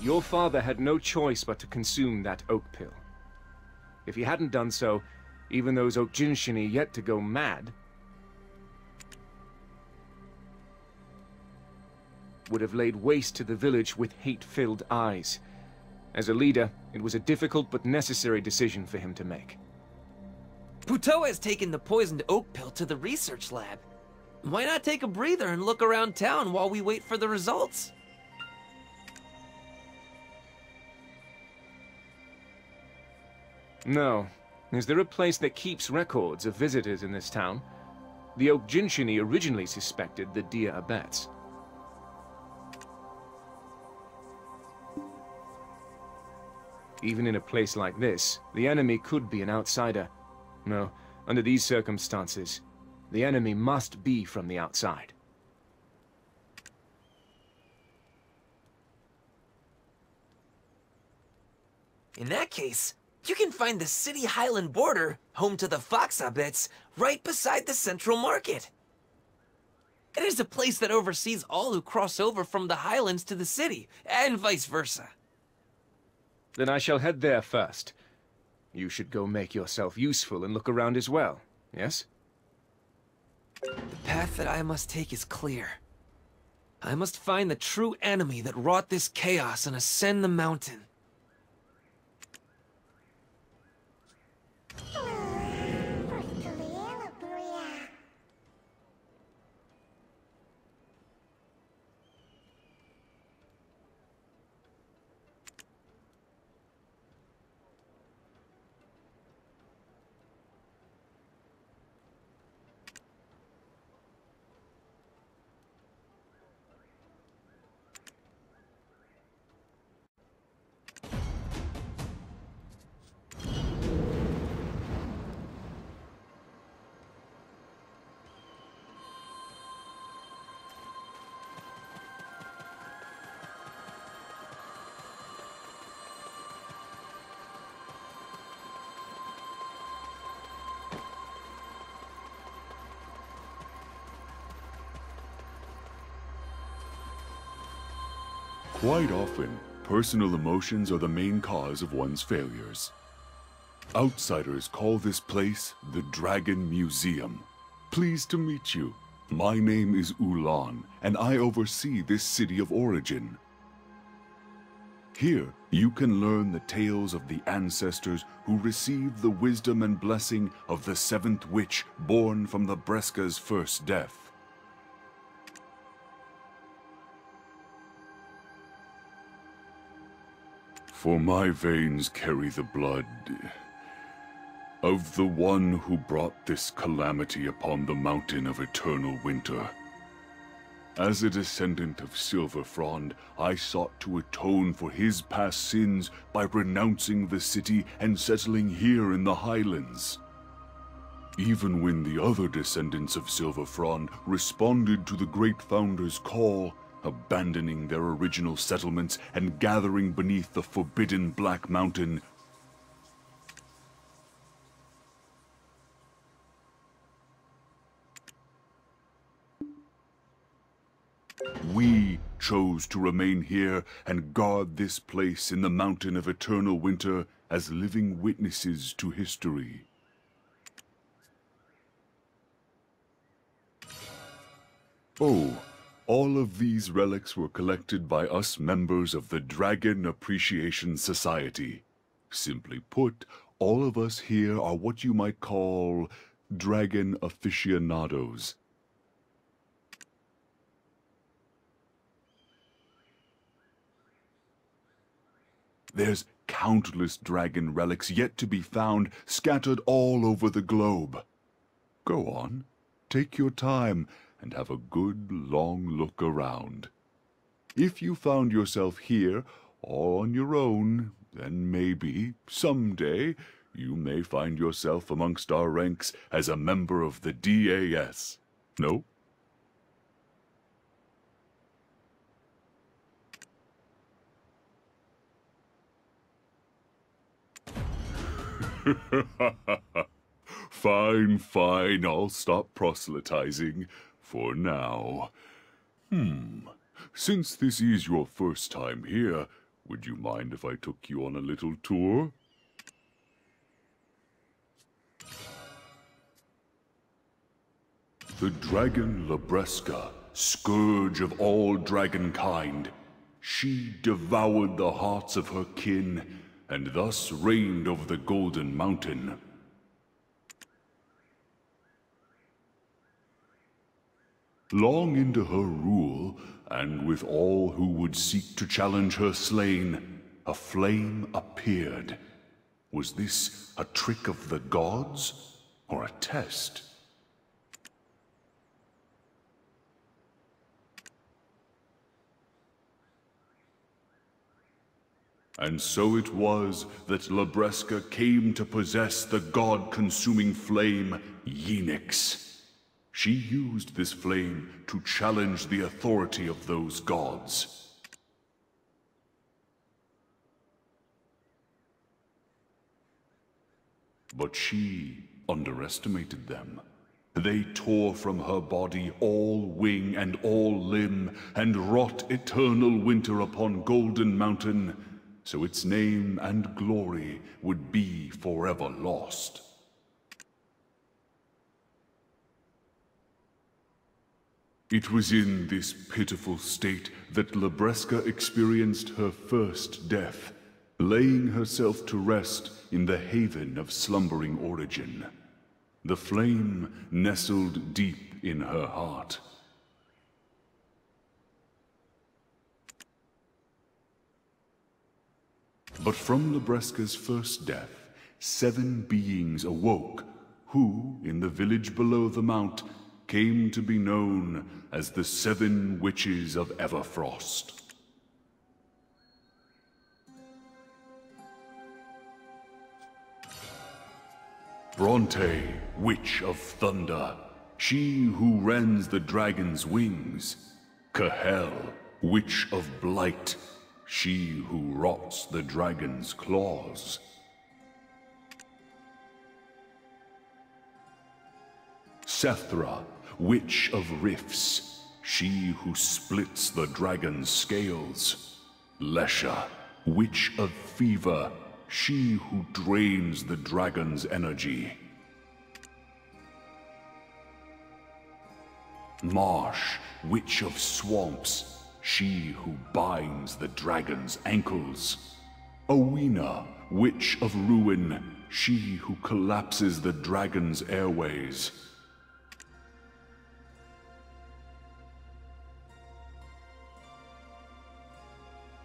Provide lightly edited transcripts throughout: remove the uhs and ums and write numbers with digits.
Your father had no choice but to consume that oak pill. If he hadn't done so, even those Okjinshini yet to go mad would have laid waste to the village with hate-filled eyes. As a leader, it was a difficult but necessary decision for him to make. Puto has taken the poisoned oak pill to the research lab. Why not take a breather and look around town while we wait for the results? No. Is there a place that keeps records of visitors in this town? The Okjinshini originally suspected the dear abets. Even in a place like this, the enemy could be an outsider. No, under these circumstances, the enemy must be from the outside. In that case, you can find the city highland border, home to the Fox Abets, right beside the central market. It is a place that oversees all who cross over from the highlands to the city, and vice versa. Then I shall head there first. You should go make yourself useful and look around as well, yes? The path that I must take is clear. I must find the true enemy that wrought this chaos and ascend the mountain. Quite often, personal emotions are the main cause of one's failures. Outsiders call this place the Dragon Museum. Pleased to meet you. My name is Ulan, and I oversee this city of origin. Here, you can learn the tales of the ancestors who received the wisdom and blessing of the seventh witch born from the Breska's first death. For my veins carry the blood of the one who brought this calamity upon the mountain of eternal winter. As a descendant of Silver Frond, I sought to atone for his past sins by renouncing the city and settling here in the highlands. Even when the other descendants of Silver Frond responded to the Great Founder's call, abandoning their original settlements and gathering beneath the forbidden Black Mountain, we chose to remain here and guard this place in the Mountain of Eternal Winter as living witnesses to history. Oh, all of these relics were collected by us members of the Dragon Appreciation Society. Simply put, all of us here are what you might call dragon aficionados. There's countless dragon relics yet to be found, scattered all over the globe. Go on, take your time, and have a good long look around. If you found yourself here, all on your own, then maybe, someday, you may find yourself amongst our ranks as a member of the DAS. No? Fine, fine, I'll stop proselytizing. For now. Since this is your first time here, Would you mind if I took you on a little tour? The dragon Labreska, scourge of all dragonkind, she devoured the hearts of her kin, and thus reigned over the Golden Mountain. Long into her rule, and with all who would seek to challenge her slain, a flame appeared. Was this a trick of the gods, or a test? And so it was that Labreska came to possess the god-consuming flame, Yenix. She used this flame to challenge the authority of those gods. But she underestimated them. They tore from her body all wing and all limb, and wrought eternal winter upon Golden Mountain, so its name and glory would be forever lost. It was in this pitiful state that Labreska experienced her first death, laying herself to rest in the haven of slumbering origin. The flame nestled deep in her heart. But from Labreska's first death, 7 beings awoke, who, in the village below the mount, came to be known as the 7 Witches of Everfrost. Bronte, Witch of Thunder, she who rends the dragon's wings. Cahel, Witch of Blight, she who rots the dragon's claws. Sethra, Witch of Rifts, she who splits the dragon's scales. Lesha, Witch of Fever, she who drains the dragon's energy. Marsh, Witch of Swamps, she who binds the dragon's ankles. Owena, Witch of Ruin, she who collapses the dragon's airways.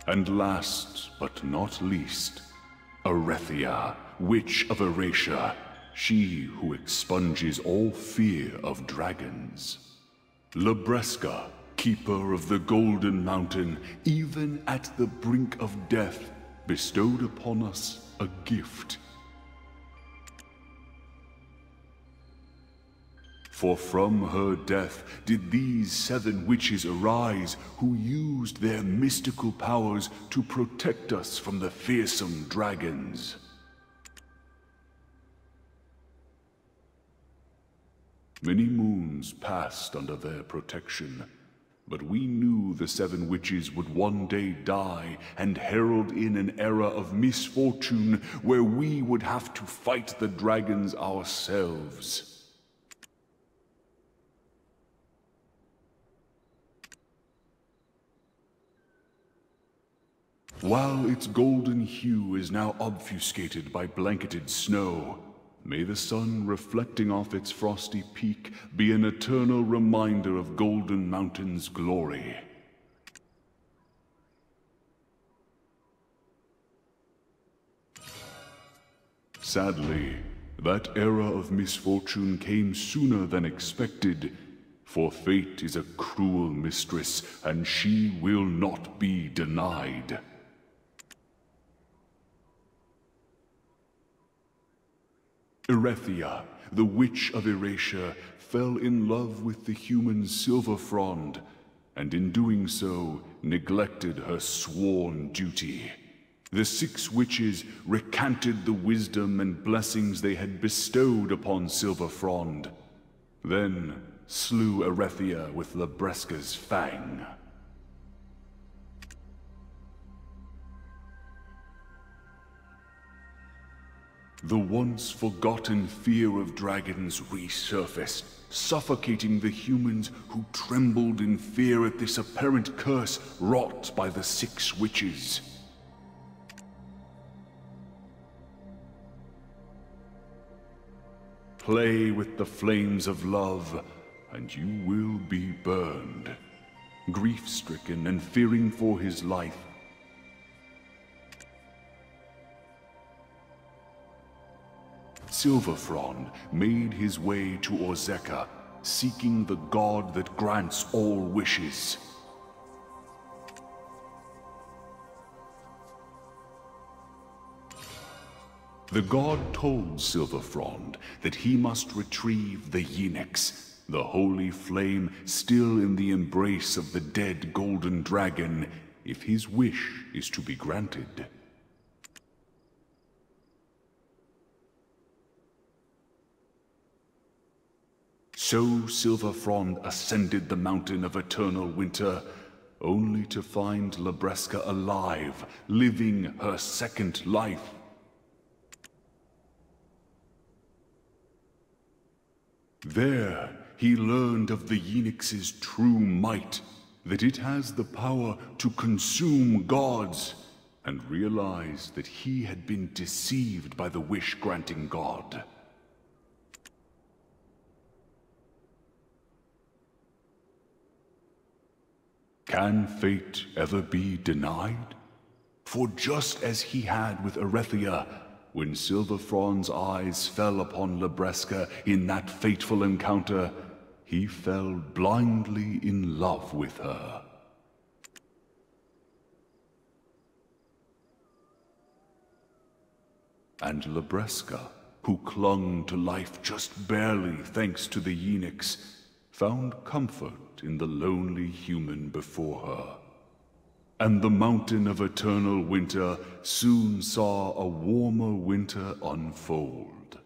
And last but not least, Arethia, Witch of Erasia, she who expunges all fear of dragons. Labreska, Keeper of the Golden Mountain, even at the brink of death, bestowed upon us a gift. For from her death did these 7 witches arise, who used their mystical powers to protect us from the fearsome dragons. Many moons passed under their protection, but we knew the 7 witches would one day die and herald in an era of misfortune where we would have to fight the dragons ourselves. While its golden hue is now obfuscated by blanketed snow, may the sun reflecting off its frosty peak be an eternal reminder of Golden Mountain's glory. Sadly, that era of misfortune came sooner than expected, for fate is a cruel mistress, and she will not be denied. Arethia, the Witch of Erasia, fell in love with the human Silverfrond, and in doing so, neglected her sworn duty. The 6 witches recanted the wisdom and blessings they had bestowed upon Silverfrond, then slew Arethia with Labreska's fang. The once forgotten fear of dragons resurfaced, suffocating the humans who trembled in fear at this apparent curse wrought by the 6 witches. Play with the flames of love, and you will be burned. Grief-stricken and fearing for his life, Silverfrond made his way to Orzeka, seeking the god that grants all wishes. The god told Silverfrond that he must retrieve the Yeenix, the holy flame still in the embrace of the dead golden dragon, if his wish is to be granted. So Silverfrond ascended the mountain of eternal winter, only to find Libresca alive, living her second life. There, he learned of the Yeenix's true might, that it has the power to consume gods, and realized that he had been deceived by the wish-granting god. Can fate ever be denied? For just as he had with Erethia, when Silverfrond's eyes fell upon Libresca in that fateful encounter, he fell blindly in love with her. And Libresca, who clung to life just barely thanks to the Yeenix, found comfort in the lonely human before her. And the mountain of eternal winter soon saw a warmer winter unfold.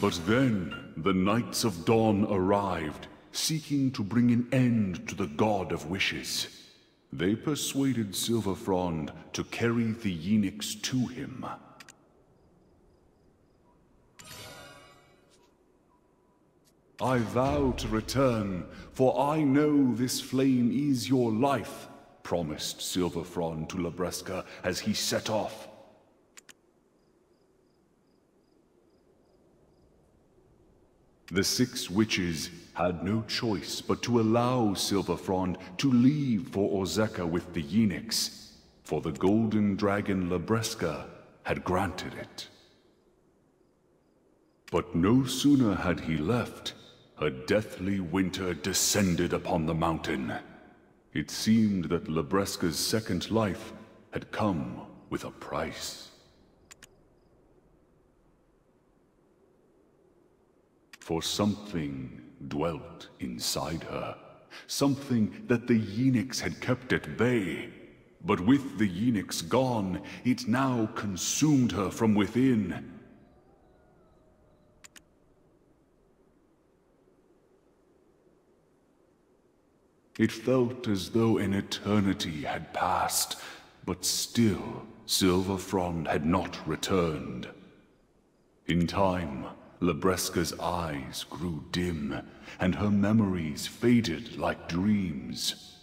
But then the Knights of Dawn arrived, seeking to bring an end to the God of Wishes. They persuaded Silverfrond to carry the Yeenix to him. I vow to return, for I know this flame is your life, promised Silverfrond to Libresca as he set off. The 6 witches had no choice but to allow Silverfrond to leave for Orzeka with the Yeenix, for the golden dragon Libresca had granted it. But no sooner had he left, a deathly winter descended upon the mountain. It seemed that Libresca's second life had come with a price. For something dwelt inside her, something that the Yeenix had kept at bay. But with the Yeenix gone, it now consumed her from within. It felt as though an eternity had passed, but still Silverfrond had not returned. In time, Libresca's eyes grew dim, and her memories faded like dreams.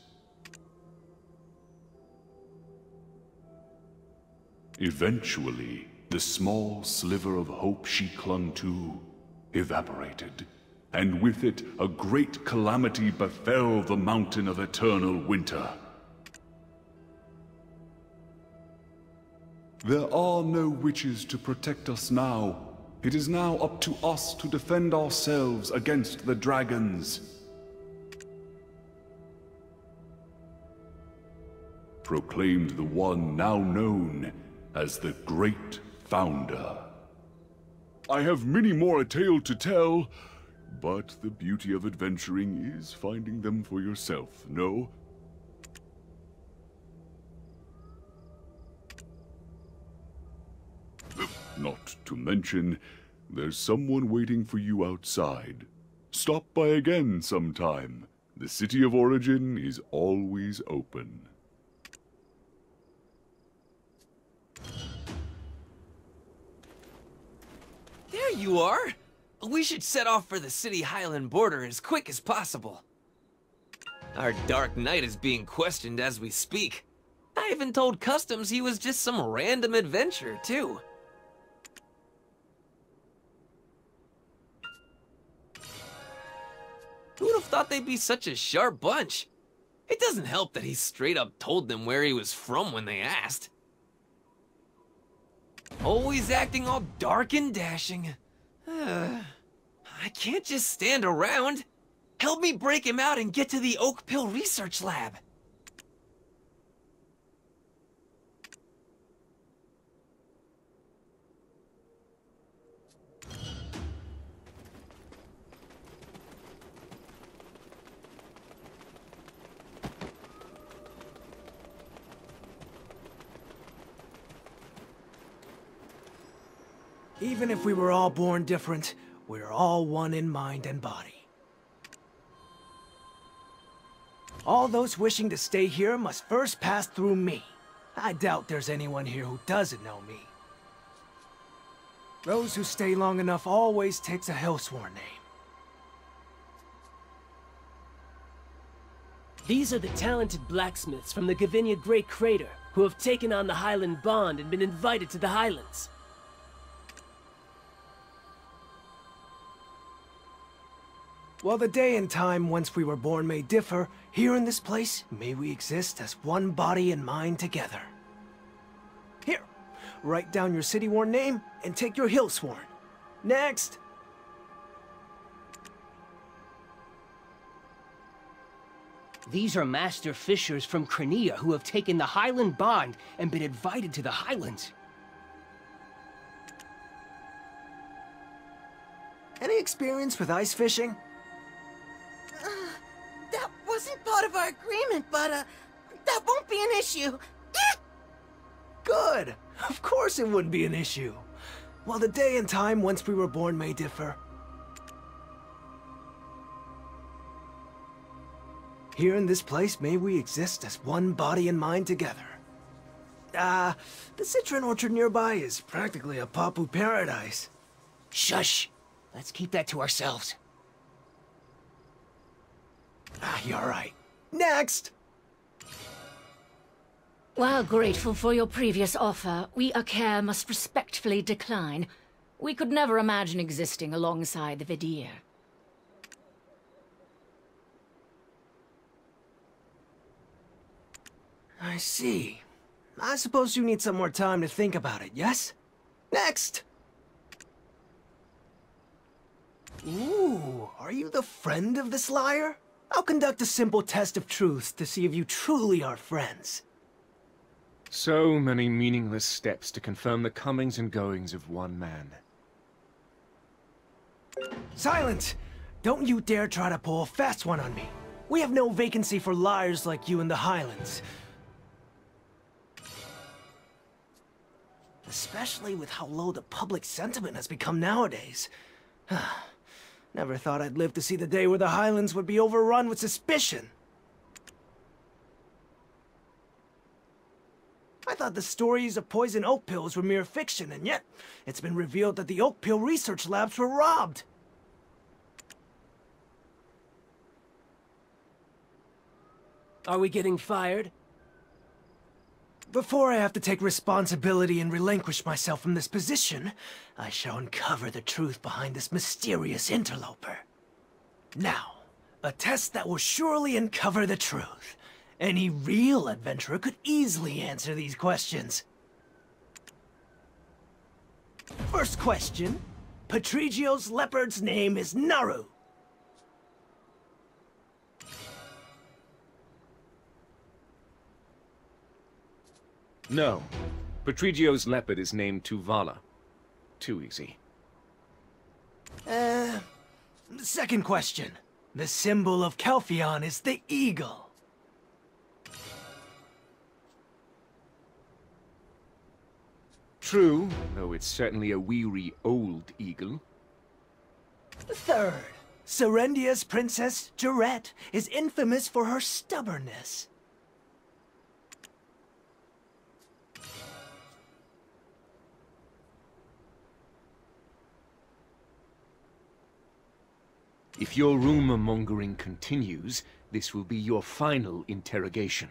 Eventually, the small sliver of hope she clung to evaporated, and with it a great calamity befell the mountain of eternal winter. There are no witches to protect us now. It is now up to us to defend ourselves against the dragons. Proclaimed the one now known as the Great Founder. I have many more a tale to tell, but the beauty of adventuring is finding them for yourself, no? Not to mention, there's someone waiting for you outside. Stop by again sometime. The city of origin is always open. There you are! We should set off for the city Highland border as quick as possible. Our Dark Knight is being questioned as we speak. I even told Customs he was just some random adventurer, too. Who'd have thought they'd be such a sharp bunch? It doesn't help that he straight up told them where he was from when they asked. Always acting all dark and dashing. I can't just stand around. Help me break him out and get to the Oak Pill Research Lab. Even if we were all born different, we're all one in mind and body. All those wishing to stay here must first pass through me. I doubt there's anyone here who doesn't know me. Those who stay long enough always takes a Hellsworn name. These are the talented blacksmiths from the Gavinia Great Crater who have taken on the Highland Bond and been invited to the Highlands. While the day and time whence we were born may differ, here in this place, may we exist as one body and mind together. Here, write down your city-worn name and take your hill-sworn. Next! These are master fishers from Crimea who have taken the Highland Bond and been invited to the Highlands. Any experience with ice fishing? That wasn't part of our agreement, but, that won't be an issue. Good! Of course it wouldn't be an issue. While the day and time whence we were born may differ. Here in this place may we exist as one body and mind together. The citron orchard nearby is practically a Papu paradise. Shush! Let's keep that to ourselves. You're right. Next! While grateful for your previous offer, we Aker must respectfully decline. We could never imagine existing alongside the Vidir. I see. I suppose you need some more time to think about it, yes? Next! Ooh, are you the friend of this liar? I'll conduct a simple test of truth to see if you truly are friends. So many meaningless steps to confirm the comings and goings of one man. Silence! Don't you dare try to pull a fast one on me. We have no vacancy for liars like you in the Highlands. Especially with how low the public sentiment has become nowadays. Never thought I'd live to see the day where the Highlands would be overrun with suspicion. I thought the stories of poison oak pills were mere fiction, and yet it's been revealed that the oak pill research labs were robbed. Are we getting fired? Before I have to take responsibility and relinquish myself from this position, I shall uncover the truth behind this mysterious interloper. Now, a test that will surely uncover the truth. Any real adventurer could easily answer these questions. First question. Patrigio's leopard's name is Naru. No. Patrigio's leopard is named Tuvala. Too easy. Second question. The symbol of Kelfion is the eagle. True, though it's certainly a weary old eagle. Third. Serendia's Princess Jarette is infamous for her stubbornness. If your rumor-mongering continues, this will be your final interrogation.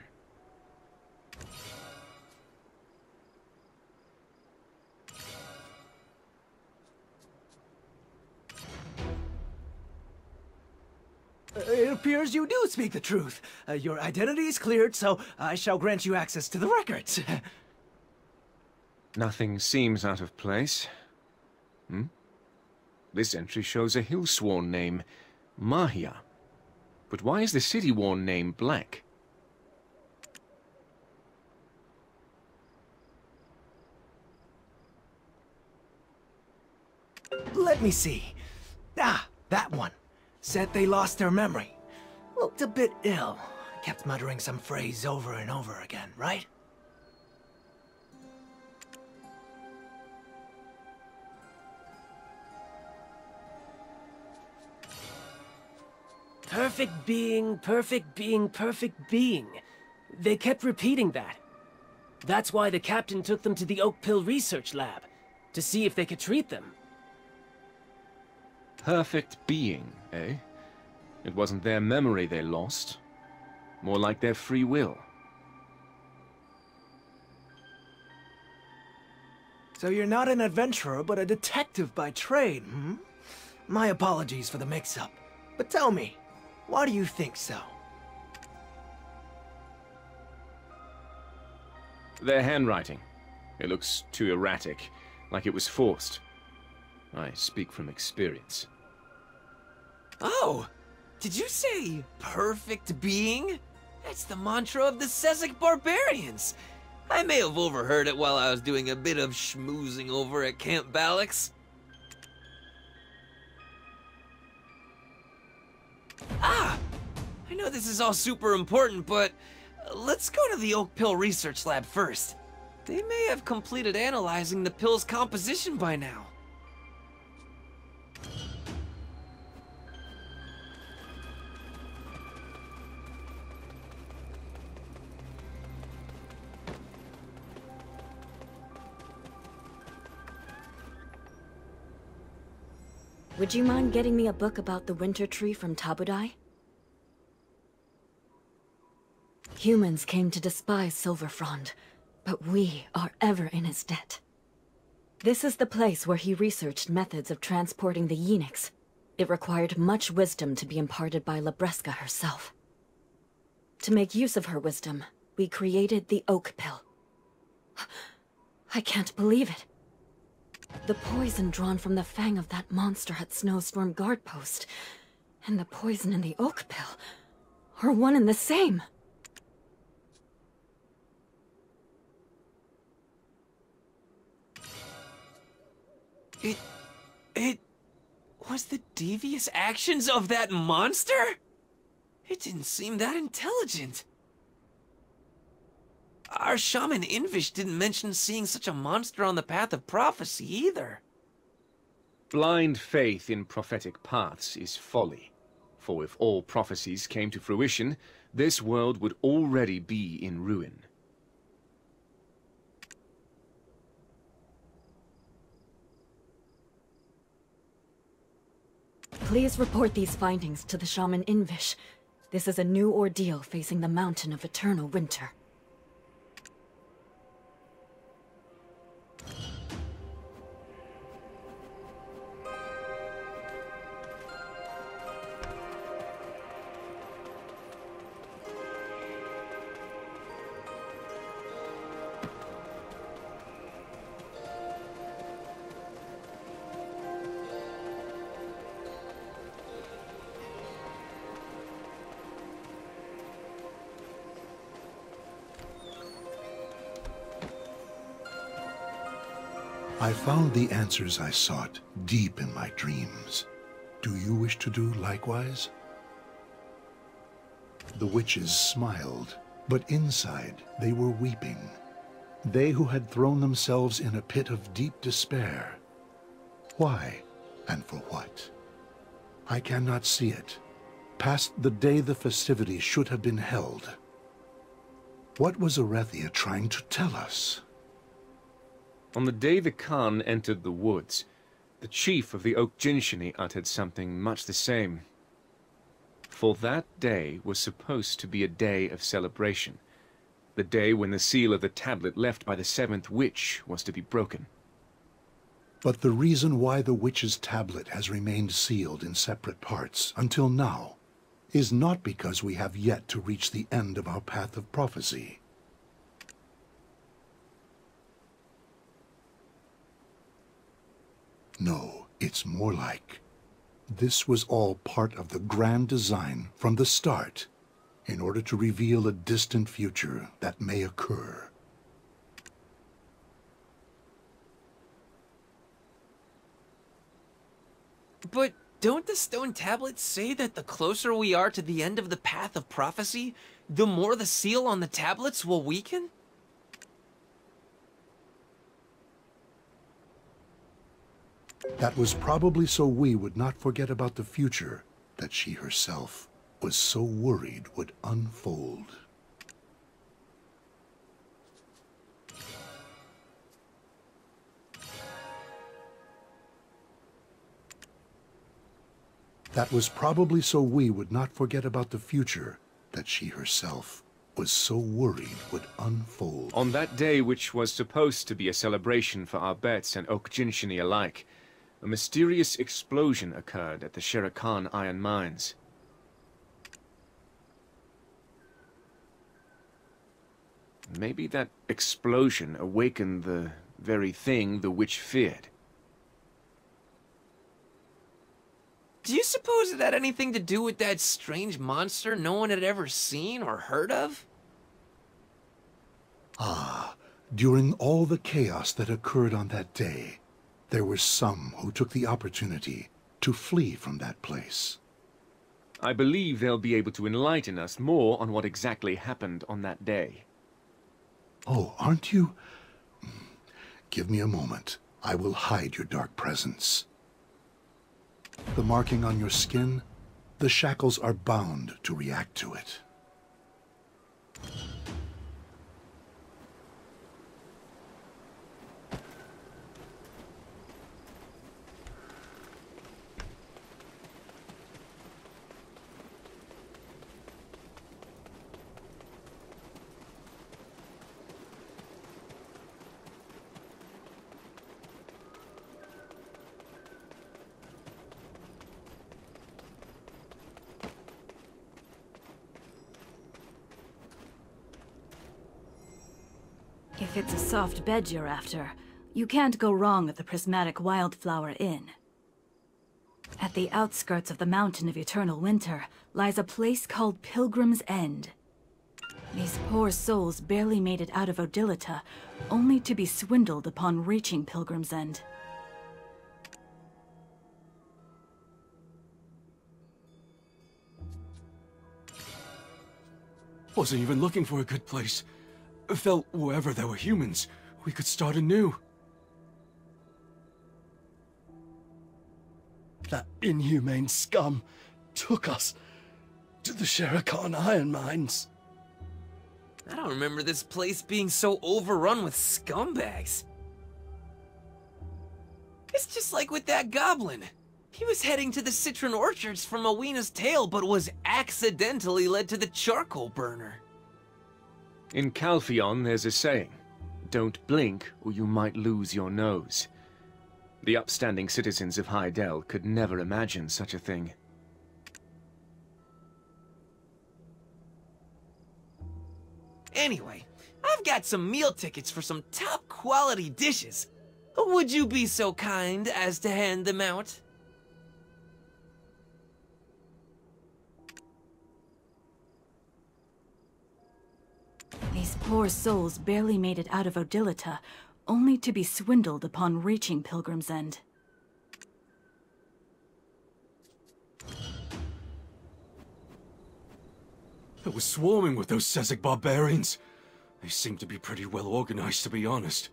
It appears you do speak the truth. Your identity is cleared, so I shall grant you access to the records. Nothing seems out of place. This entry shows a Hillsworn name, Mahia. But why is the City-worn name black? Let me see. Ah, that one. Said they lost their memory. Looked a bit ill. Kept muttering some phrase over and over again, right? Perfect being, perfect being, perfect being. They kept repeating that. That's why the captain took them to the Oak Pill Research Lab, to see if they could treat them. Perfect being, eh? It wasn't their memory they lost. More like their free will. So you're not an adventurer, but a detective by trade, My apologies for the mix-up. But tell me, why do you think so? Their handwriting. It looks too erratic, like it was forced. I speak from experience. Oh! Did you say perfect being? That's the mantra of the Sezek barbarians. I may have overheard it while I was doing a bit of schmoozing over at Camp Balix. Ah! I know this is all super important, but let's go to the Oak Pill Research Lab first. They may have completed analyzing the pill's composition by now. Would you mind getting me a book about the winter tree from Tabudai? Humans came to despise Silverfrond, but we are ever in his debt. This is the place where he researched methods of transporting the Yeenix. It required much wisdom to be imparted by Labreska herself. To make use of her wisdom, we created the Oak Pill. I can't believe it. The poison drawn from the fang of that monster at Snowstorm Guard Post, and the poison in the Oak Pill, are one and the same. It was the devious actions of that monster? It didn't seem that intelligent. Our shaman Invish didn't mention seeing such a monster on the path of prophecy either. Blind faith in prophetic paths is folly. For if all prophecies came to fruition, this world would already be in ruin. Please report these findings to the shaman Invish. This is a new ordeal facing the Mountain of Eternal Winter. I found the answers I sought deep in my dreams. Do you wish to do likewise? The witches smiled, but inside they were weeping. They who had thrown themselves in a pit of deep despair. Why and for what? I cannot see it. Past the day the festivities should have been held. What was Arethia trying to tell us? On the day the Khan entered the woods, the chief of the Okjinshini uttered something much the same. For that day was supposed to be a day of celebration. The day when the seal of the tablet left by the seventh witch was to be broken. But the reason why the witch's tablet has remained sealed in separate parts until now is not because we have yet to reach the end of our path of prophecy. No, it's more like this was all part of the grand design from the start, in order to reveal a distant future that may occur. But don't the stone tablets say that the closer we are to the end of the path of prophecy, the more the seal on the tablets will weaken? That was probably so we would not forget about the future that she herself was so worried would unfold. That was probably so we would not forget about the future that she herself was so worried would unfold. On that day, which was supposed to be a celebration for our Bets and Okjinshini alike, a mysterious explosion occurred at the Shere Khan iron mines. Maybe that explosion awakened the very thing the witch feared. Do you suppose it had anything to do with that strange monster no one had ever seen or heard of? Ah, during all the chaos that occurred on that day, there were some who took the opportunity to flee from that place. I believe they'll be able to enlighten us more on what exactly happened on that day. Oh, aren't you? Give me a moment. I will hide your dark presence. The marking on your skin, the shackles are bound to react to it. If it's a soft bed you're after, you can't go wrong at the Prismatic Wildflower Inn. At the outskirts of the Mountain of Eternal Winter lies a place called Pilgrim's End. These poor souls barely made it out of Odilita, only to be swindled upon reaching Pilgrim's End. Wasn't even looking for a good place. Felt wherever there were humans, we could start anew. That inhumane scum took us to the Shere Khan iron mines. I don't remember this place being so overrun with scumbags. It's just like with that goblin. He was heading to the citron orchards from Awena's Tale, but was accidentally led to the charcoal burner. In Calpheon, there's a saying, "Don't blink or you might lose your nose." The upstanding citizens of Hydael could never imagine such a thing. Anyway, I've got some meal tickets for some top-quality dishes. Would you be so kind as to hand them out? These poor souls barely made it out of Odilita, only to be swindled upon reaching Pilgrim's End. It was swarming with those Sezek barbarians. They seemed to be pretty well organized, to be honest.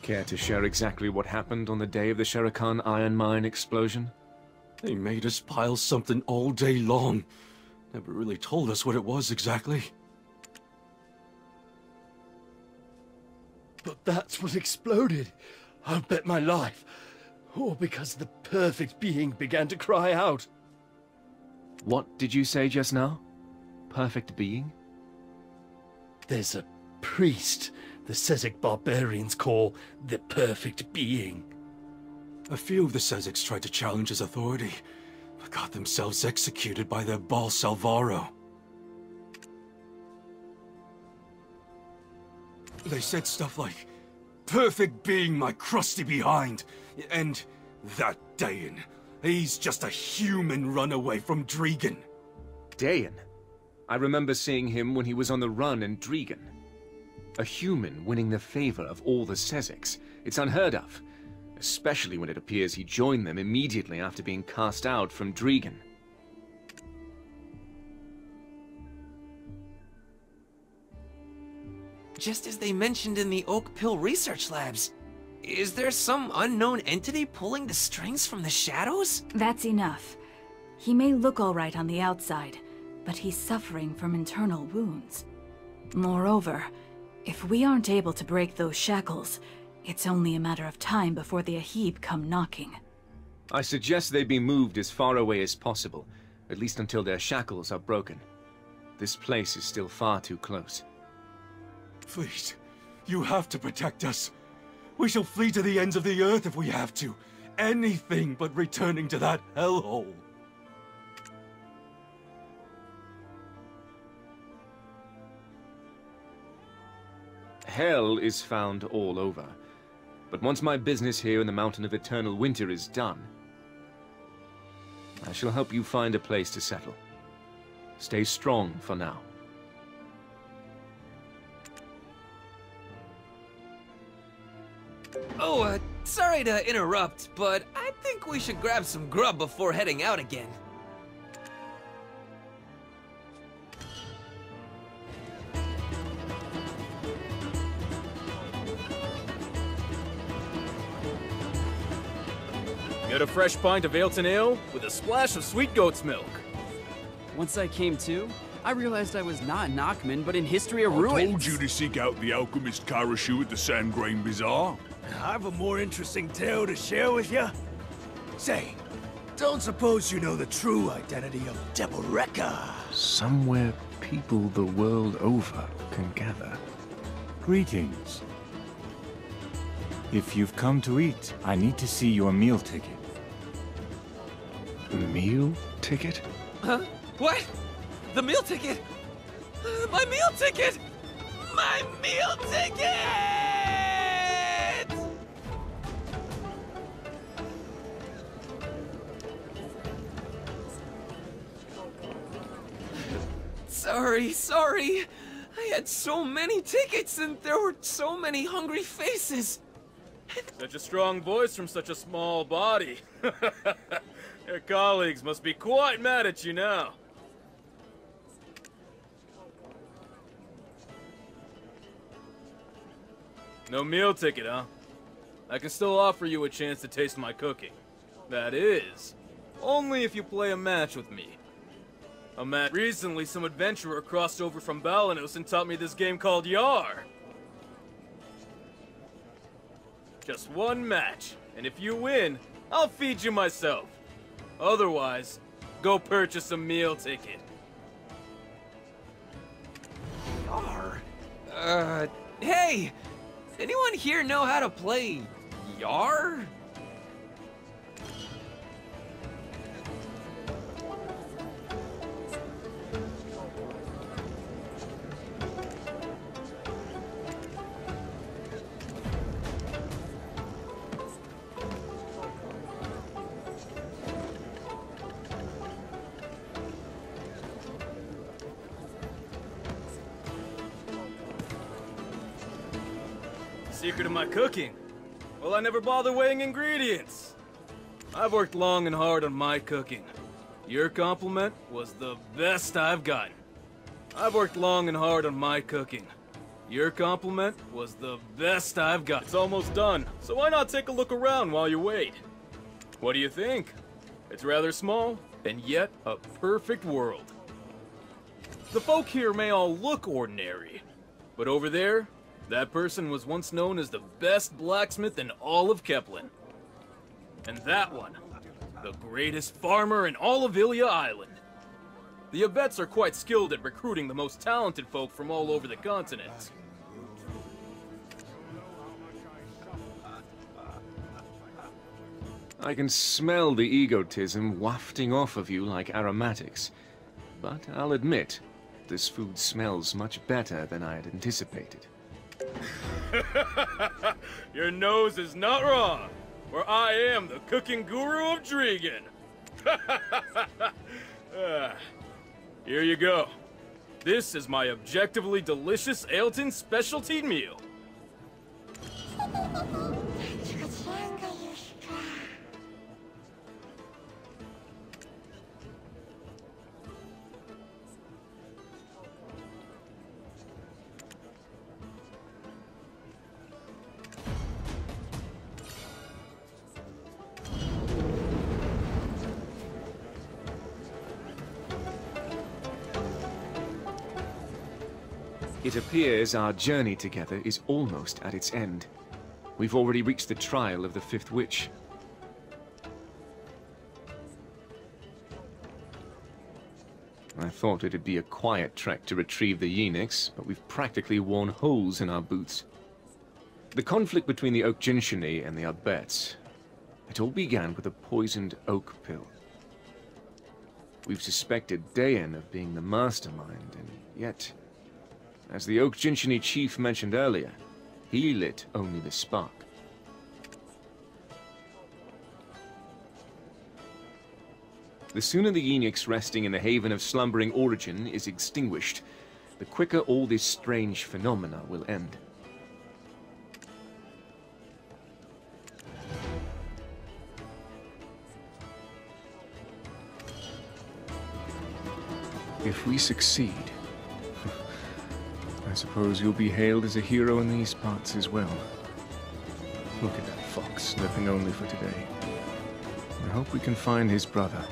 Care to share exactly what happened on the day of the Sherakan iron mine explosion? They made us pile something all day long. Never really told us what it was exactly. But that's what exploded. I'll bet my life. All because the perfect being began to cry out. What did you say just now? Perfect being? There's a priest the Sezek barbarians call the perfect being. A few of the Seziks tried to challenge his authority, but got themselves executed by their Baal Salvaro. They said stuff like, "Perfect being, my crusty behind," and that Dayan, he's just a human runaway from Dregan. Dayan? I remember seeing him when he was on the run in Dregan. A human winning the favor of all the Seziks. It's unheard of. Especially when it appears he joined them immediately after being cast out from Dregan. Just as they mentioned in the Oak Pill research labs. Is there some unknown entity pulling the strings from the shadows? That's enough. He may look all right on the outside, but he's suffering from internal wounds. Moreover, if we aren't able to break those shackles, it's only a matter of time before the Ahib come knocking. I suggest they be moved as far away as possible, at least until their shackles are broken. This place is still far too close. Please, you have to protect us. We shall flee to the ends of the earth if we have to. Anything but returning to that hellhole. Hell is found all over. But once my business here in the Mountain of Eternal Winter is done, I shall help you find a place to settle. Stay strong for now. Oh, sorry to interrupt, but I think we should grab some grub before heading out again. Get a fresh pint of Ailton Ale with a splash of sweet goat's milk. Once I came to, I realized I was not in Achman, but in History of Ruins. I told you to seek out the alchemist Karashu at the Sandgrain Bazaar. I have a more interesting tale to share with you. Say, don't suppose you know the true identity of Devil Rekka? Somewhere people the world over can gather. Greetings. If you've come to eat, I need to see your meal ticket. Meal ticket? Huh? What? The meal ticket? My meal ticket! My meal ticket! Sorry. I had so many tickets and there were so many hungry faces. Such a strong voice from such a small body. Your colleagues must be quite mad at you now. No meal ticket, huh? I can still offer you a chance to taste my cooking. That is, only if you play a match with me. Recently, some adventurer crossed over from Balanos and taught me this game called Yar. Just one match, and if you win, I'll feed you myself. Otherwise, go purchase a meal ticket. Yar? Hey! Anyone here know how to play Yar? Secret of my cooking? Well, I never bother weighing ingredients. I've worked long and hard on my cooking. Your compliment was the best I've gotten. I've worked long and hard on my cooking. Your compliment was the best I've got. It's almost done, so why not take a look around while you wait? What do you think? It's rather small, and yet a perfect world. The folk here may all look ordinary, but over there, that person was once known as the best blacksmith in all of Keplen. And that one, the greatest farmer in all of Ilya Island. The Abets are quite skilled at recruiting the most talented folk from all over the continent. I can smell the egotism wafting off of you like aromatics. But I'll admit, this food smells much better than I had anticipated. Your nose is not wrong, for I am the cooking guru of Dregan. Here you go. This is my objectively delicious Ailton specialty meal. It appears our journey together is almost at its end. We've already reached the trial of the Fifth Witch. I thought it'd be a quiet trek to retrieve the eunuchs, but we've practically worn holes in our boots. The conflict between the Oak Jinshini and the Abets, it all began with a poisoned oak pill. We've suspected Dayan of being the mastermind, and yet, as the Oak Jinshini chief mentioned earlier, he lit only the spark. The sooner the eunuchs resting in the haven of slumbering origin is extinguished, the quicker all this strange phenomena will end. If we succeed, I suppose you'll be hailed as a hero in these parts as well. Look at that fox, living only for today. I hope we can find his brother.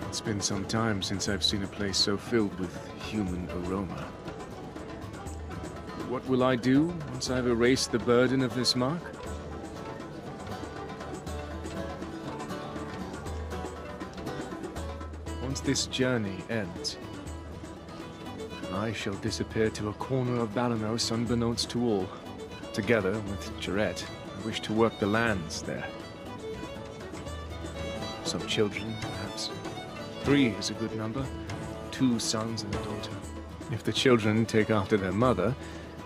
It's been some time since I've seen a place so filled with human aroma. What will I do once I've erased the burden of this mark? Once this journey ends, I shall disappear to a corner of Balanos unbeknownst to all. Together with Jarrett, I wish to work the lands there. Some children, perhaps. 3 is a good number. 2 sons and a daughter. If the children take after their mother,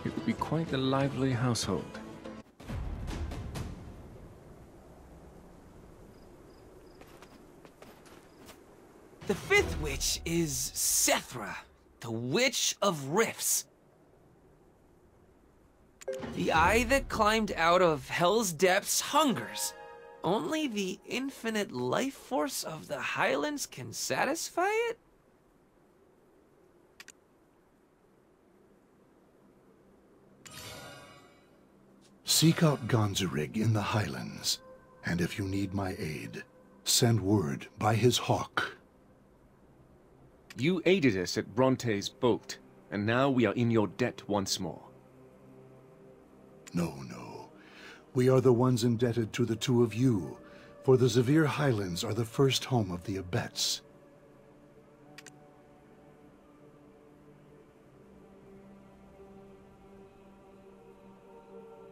it would be quite a lively household. The fifth witch is Sethra, the Witch of Rifts. The eye that climbed out of hell's depths hungers. Only the infinite life force of the Highlands can satisfy it? Seek out Gonzarig in the Highlands, and if you need my aid, send word by his hawk. You aided us at Bronte's boat, and now we are in your debt once more. No. We are the ones indebted to the 2 of you, for the Zavir Highlands are the first home of the Abets.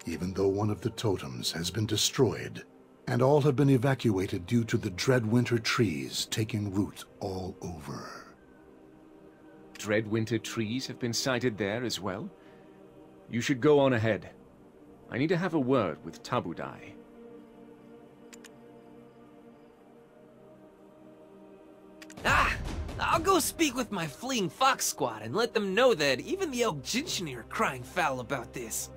Even though one of the totems has been destroyed, and all have been evacuated due to the dread winter trees taking root all over. Dread winter trees have been sighted there as well? You should go on ahead. I need to have a word with Tabudai. I'll go speak with my fleeing fox squad and let them know that even the Oak Jinshini are crying foul about this.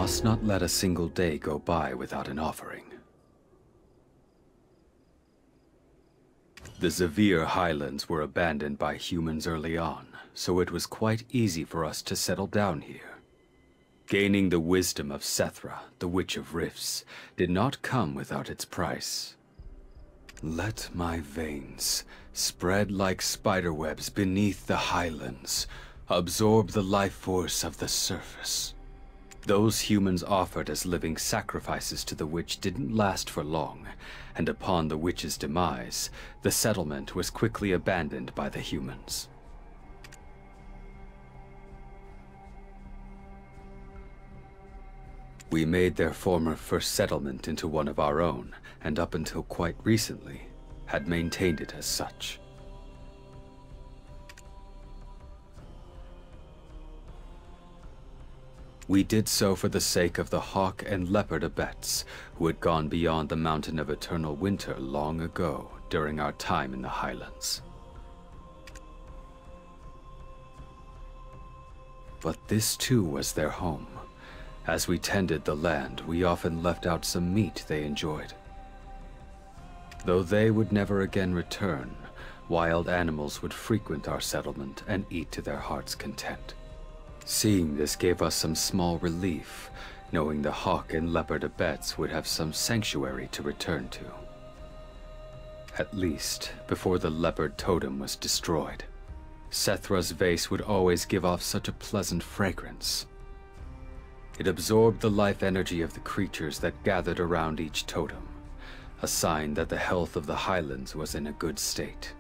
must not let a single day go by without an offering. The Zavir Highlands were abandoned by humans early on, so it was quite easy for us to settle down here. Gaining the wisdom of Sethra, the Witch of Rifts, did not come without its price. Let my veins spread like spiderwebs beneath the highlands, absorb the life force of the surface. Those humans offered as living sacrifices to the witch didn't last for long, and upon the witch's demise, the settlement was quickly abandoned by the humans. We made their former first settlement into one of our own, and up until quite recently, had maintained it as such. We did so for the sake of the hawk and leopard abets, who had gone beyond the Mountain of Eternal Winter long ago during our time in the Highlands. But this too was their home. As we tended the land, we often left out some meat they enjoyed. Though they would never again return, wild animals would frequent our settlement and eat to their heart's content. Seeing this gave us some small relief, knowing the hawk and leopard abets would have some sanctuary to return to. At least, before the leopard totem was destroyed. Sethra's vase would always give off such a pleasant fragrance. It absorbed the life energy of the creatures that gathered around each totem, a sign that the health of the Highlands was in a good state.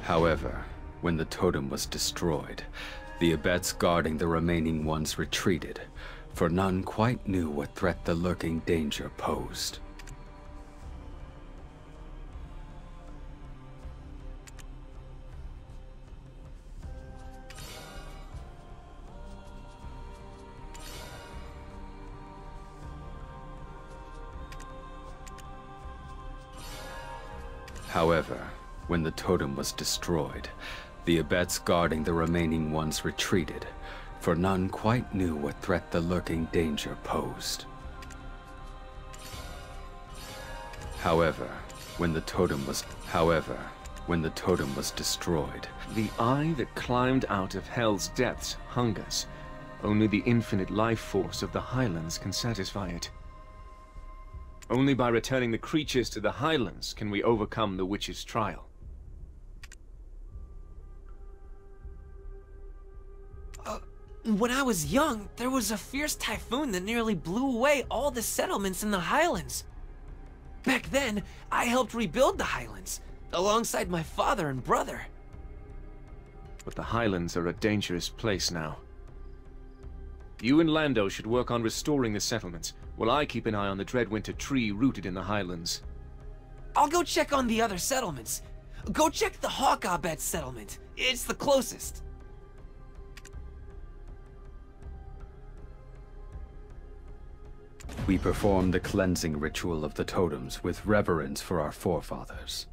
However, when the totem was destroyed, the abets guarding the remaining ones retreated, for none quite knew what threat the lurking danger posed. However, when the totem was destroyed, the abets guarding the remaining ones retreated, for none quite knew what threat the lurking danger posed. However, when the totem was destroyed, the eye that climbed out of hell's depths hungers. Only the infinite life force of the Highlands can satisfy it. Only by returning the creatures to the Highlands can we overcome the witch's trial. When I was young, there was a fierce typhoon that nearly blew away all the settlements in the Highlands. Back then, I helped rebuild the Highlands, alongside my father and brother. But the Highlands are a dangerous place now. You and Lando should work on restoring the settlements, while I keep an eye on the Dreadwinter tree rooted in the Highlands. I'll go check on the other settlements. Go check the Hawkabet settlement. It's the closest. we performed the cleansing ritual of the totems with reverence for our forefathers.